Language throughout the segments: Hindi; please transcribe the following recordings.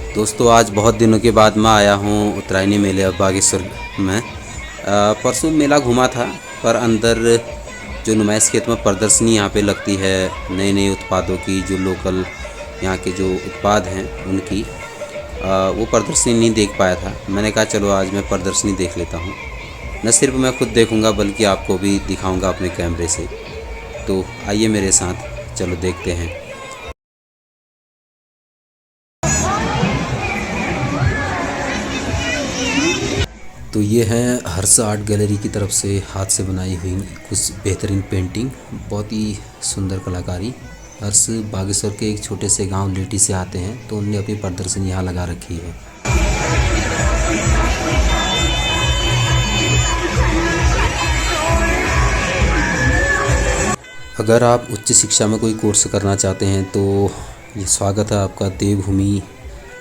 दोस्तों आज बहुत दिनों के बाद मैं आया हूँ उत्तरायणी मेले अब बागेश्वर में। परसों मेला घूमा था, पर अंदर जो नुमाइश खेत में प्रदर्शनी यहाँ पे लगती है नए नए उत्पादों की, जो लोकल यहाँ के जो उत्पाद हैं उनकी, वो प्रदर्शनी नहीं देख पाया था। मैंने कहा चलो आज मैं प्रदर्शनी देख लेता हूँ। न सिर्फ मैं खुद देखूँगा बल्कि आपको भी दिखाऊँगा अपने कैमरे से। तो आइए मेरे साथ, चलो देखते हैं। तो ये है हर्ष आर्ट गैलरी की तरफ से हाथ से बनाई हुई कुछ बेहतरीन पेंटिंग, बहुत ही सुंदर कलाकारी। हर्ष बागेश्वर के एक छोटे से गांव लेटी से आते हैं, तो उनने अपनी प्रदर्शनी यहाँ लगा रखी है। अगर आप उच्च शिक्षा में कोई कोर्स करना चाहते हैं तो ये स्वागत है आपका देवभूमि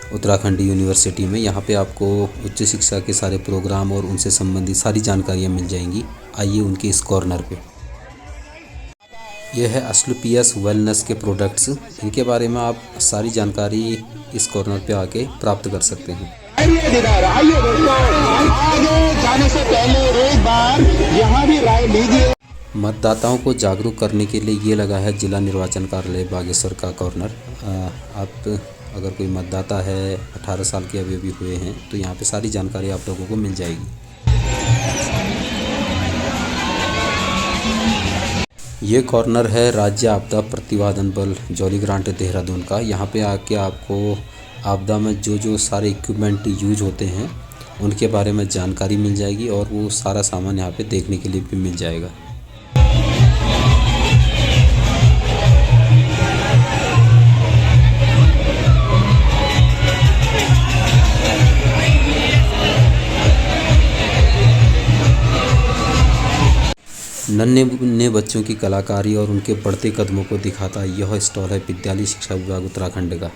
उत्तराखंड यूनिवर्सिटी में। यहाँ पे आपको उच्च शिक्षा के सारे प्रोग्राम और उनसे संबंधित सारी जानकारियाँ मिल जाएंगी। आइए उनके इस कॉर्नर पे। यह है एस्क्लेपियस वेलनेस के प्रोडक्ट्स, इनके बारे में आप सारी जानकारी इस कॉर्नर पे आके प्राप्त कर सकते हैं। आइए दोस्तों, आगे जाने से पहले एक बार यहाँ भी राय लीजिए। मतदाताओं को जागरूक करने के लिए ये लगा है जिला निर्वाचन कार्यालय बागेश्वर का कॉर्नर। आप अगर कोई मतदाता है 18 साल के अभी हुए हैं तो यहाँ पे सारी जानकारी आप लोगों को मिल जाएगी। ये कॉर्नर है राज्य आपदा प्रतिवादन बल जौली ग्रांट देहरादून का। यहाँ पे आके आपको आपदा में जो जो सारे इक्विपमेंट यूज होते हैं उनके बारे में जानकारी मिल जाएगी, और वो सारा सामान यहाँ पे देखने के लिए भी मिल जाएगा। नन्हे मुन्ने बच्चों की कलाकारी और उनके बढ़ते कदमों को दिखाता यह स्टॉल है विद्यालय शिक्षा विभाग उत्तराखंड का।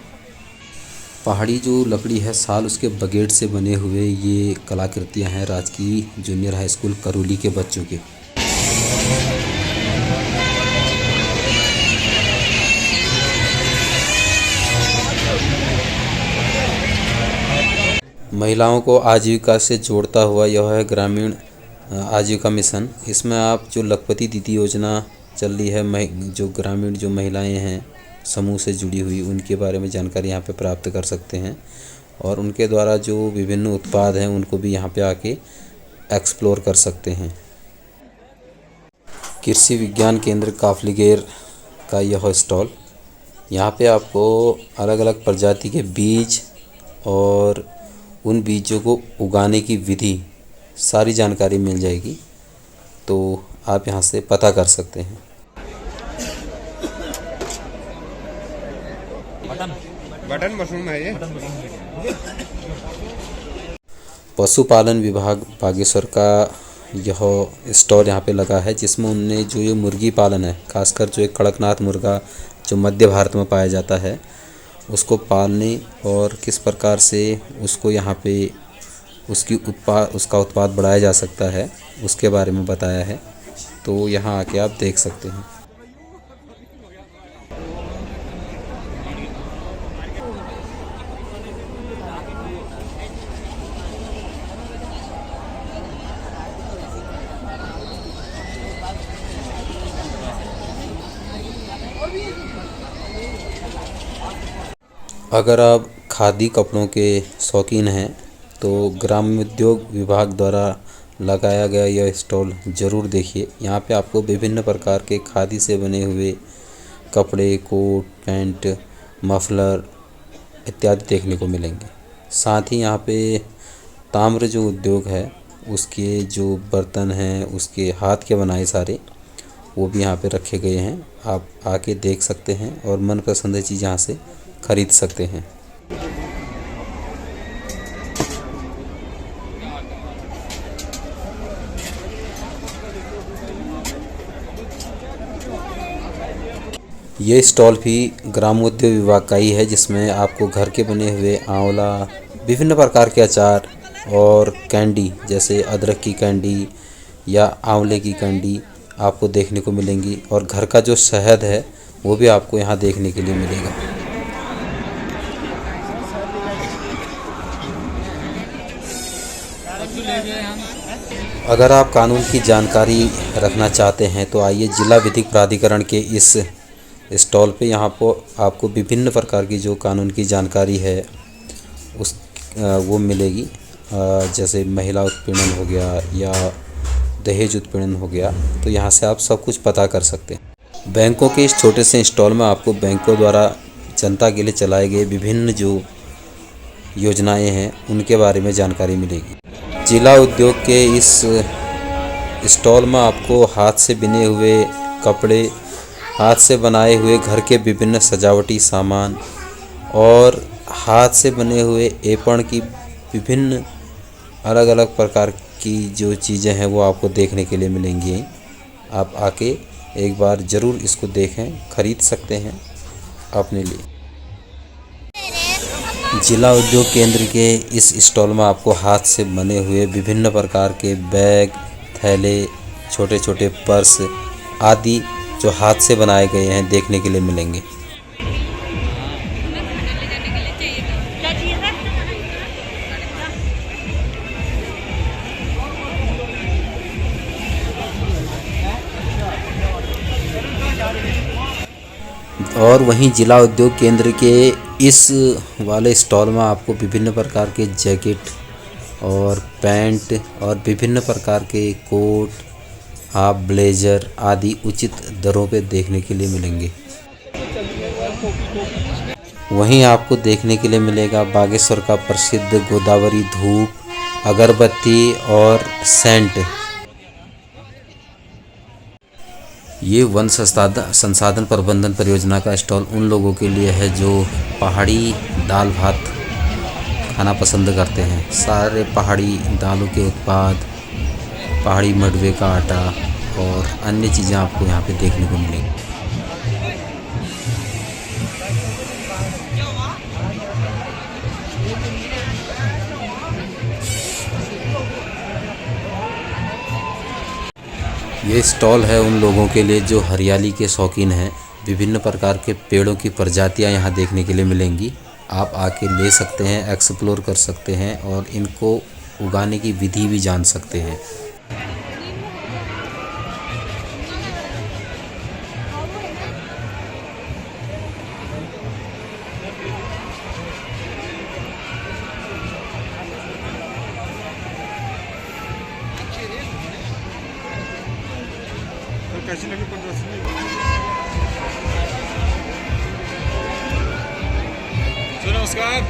पहाड़ी जो लकड़ी है साल उसके बगेट से बने हुए ये कलाकृतियां हैं राजकीय जूनियर हाई स्कूल करोली के बच्चों के। महिलाओं को आजीविका से जोड़ता हुआ यह है ग्रामीण आजीविका मिशन। इसमें आप जो लखपति दीदी योजना चल रही है, जो ग्रामीण जो महिलाएं हैं समूह से जुड़ी हुई, उनके बारे में जानकारी यहाँ पे प्राप्त कर सकते हैं, और उनके द्वारा जो विभिन्न उत्पाद हैं उनको भी यहाँ पे आके एक्सप्लोर कर सकते हैं। कृषि विज्ञान केंद्र काफलीगेर का यह स्टॉल, यहाँ पे आपको अलग अलग प्रजाति के बीज और उन बीजों को उगाने की विधि सारी जानकारी मिल जाएगी, तो आप यहाँ से पता कर सकते हैं। बटन मशरूम है ये। पशुपालन विभाग बागेश्वर का यह स्टॉल यहाँ पे लगा है, जिसमें उनने जो ये मुर्गी पालन है, खासकर जो एक कड़कनाथ मुर्गा जो मध्य भारत में पाया जाता है, उसको पालने और किस प्रकार से उसको यहाँ पे उसका उत्पाद बढ़ाया जा सकता है उसके बारे में बताया है। तो यहाँ आके आप देख सकते हैं। अगर आप खादी कपड़ों के शौकीन हैं तो ग्राम्य उद्योग विभाग द्वारा लगाया गया यह स्टॉल ज़रूर देखिए। यहाँ पे आपको विभिन्न प्रकार के खादी से बने हुए कपड़े, कोट, पैंट, मफलर इत्यादि देखने को मिलेंगे। साथ ही यहाँ पे ताम्र जो उद्योग है उसके जो बर्तन हैं, उसके हाथ के बनाए सारे, वो भी यहाँ पे रखे गए हैं। आप आके देख सकते हैं और मनपसंद चीज़ यहाँ से खरीद सकते हैं। ये स्टॉल भी ग्रामोद्योग विभाग का ही है, जिसमें आपको घर के बने हुए आंवला, विभिन्न प्रकार के अचार और कैंडी जैसे अदरक की कैंडी या आंवले की कैंडी आपको देखने को मिलेंगी, और घर का जो शहद है वो भी आपको यहाँ देखने के लिए मिलेगा। अगर आप कानून की जानकारी रखना चाहते हैं तो आइए जिला विधिक प्राधिकरण के इस स्टॉल पे। यहाँ पर आपको विभिन्न प्रकार की जो कानून की जानकारी है उस वो मिलेगी। जैसे महिला उत्पीड़न हो गया या दहेज उत्पीड़न हो गया, तो यहाँ से आप सब कुछ पता कर सकते हैं। बैंकों के इस छोटे से स्टॉल में आपको बैंकों द्वारा जनता के लिए चलाए गए विभिन्न जो योजनाएं हैं उनके बारे में जानकारी मिलेगी। जिला उद्योग के इस स्टॉल में आपको हाथ से बिने हुए कपड़े, हाथ से बनाए हुए घर के विभिन्न सजावटी सामान और हाथ से बने हुए एपण की विभिन्न अलग अलग प्रकार की जो चीज़ें हैं वो आपको देखने के लिए मिलेंगी। आप आके एक बार ज़रूर इसको देखें, ख़रीद सकते हैं अपने लिए। जिला उद्योग केंद्र के इस स्टॉल में आपको हाथ से बने हुए विभिन्न प्रकार के बैग, थैले, छोटे छोटे पर्स आदि जो हाथ से बनाए गए हैं देखने के लिए मिलेंगे। और वहीं जिला उद्योग केंद्र के इस वाले स्टॉल में आपको विभिन्न प्रकार के जैकेट और पैंट और विभिन्न प्रकार के कोट, हाफ ब्लेजर आदि उचित दरों पे देखने के लिए मिलेंगे। वहीं आपको देखने के लिए मिलेगा बागेश्वर का प्रसिद्ध गोदावरी धूप, अगरबत्ती और सेंट। ये वन संसाधन प्रबंधन परियोजना का स्टॉल उन लोगों के लिए है जो पहाड़ी दाल भात खाना पसंद करते हैं। सारे पहाड़ी दालों के उत्पाद, पहाड़ी मंडुवे का आटा और अन्य चीज़ें आपको यहाँ पे देखने को मिलेंगी। ये स्टॉल है उन लोगों के लिए जो हरियाली के शौकीन हैं। विभिन्न प्रकार के पेड़ों की प्रजातियां यहाँ देखने के लिए मिलेंगी। आप आके ले सकते हैं, एक्सप्लोर कर सकते हैं और इनको उगाने की विधि भी जान सकते हैं। कैसी लगी प्रदर्शनी? नमस्कार।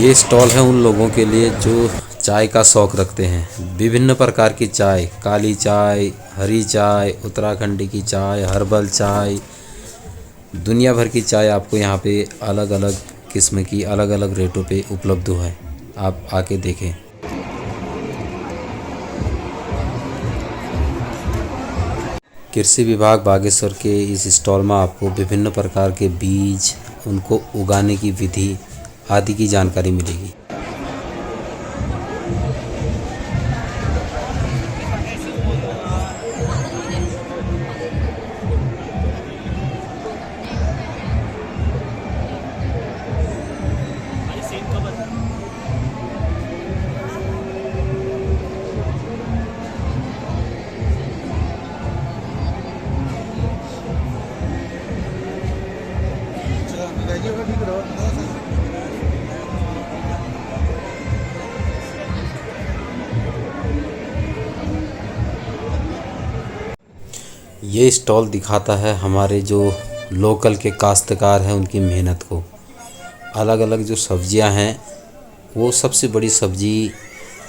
ये स्टॉल है उन लोगों के लिए जो चाय का शौक़ रखते हैं। विभिन्न प्रकार की चाय, काली चाय, हरी चाय, उत्तराखंडी की चाय, हर्बल चाय, दुनिया भर की चाय आपको यहाँ पे अलग अलग किस्म की अलग अलग रेटों पे उपलब्ध है। आप आके देखें। कृषि विभाग बागेश्वर के इस स्टॉल में आपको विभिन्न प्रकार के बीज, उनको उगाने की विधि आदि की जानकारी मिलेगी। ये स्टॉल दिखाता है हमारे जो लोकल के काश्तकार हैं उनकी मेहनत को। अलग अलग जो सब्जियां हैं वो सबसे बड़ी सब्जी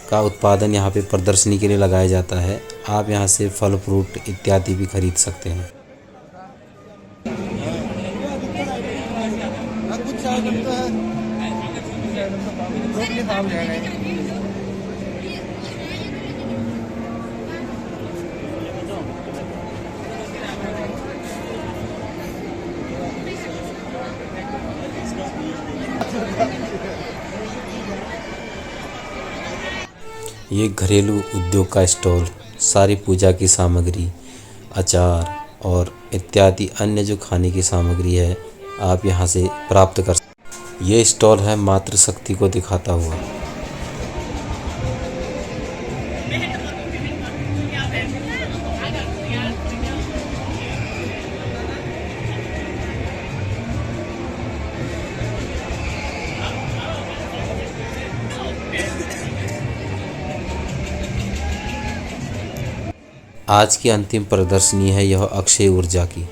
का उत्पादन यहाँ पे प्रदर्शनी के लिए लगाया जाता है। आप यहाँ से फल फ्रूट इत्यादि भी खरीद सकते हैं। ये घरेलू उद्योग का स्टॉल सारी पूजा की सामग्री, अचार और इत्यादि अन्य जो खाने की सामग्री है आप यहाँ से प्राप्त कर सकते। ये स्टॉल है मातृशक्ति को दिखाता हुआ। आज की अंतिम प्रदर्शनी है यह अक्षय ऊर्जा की।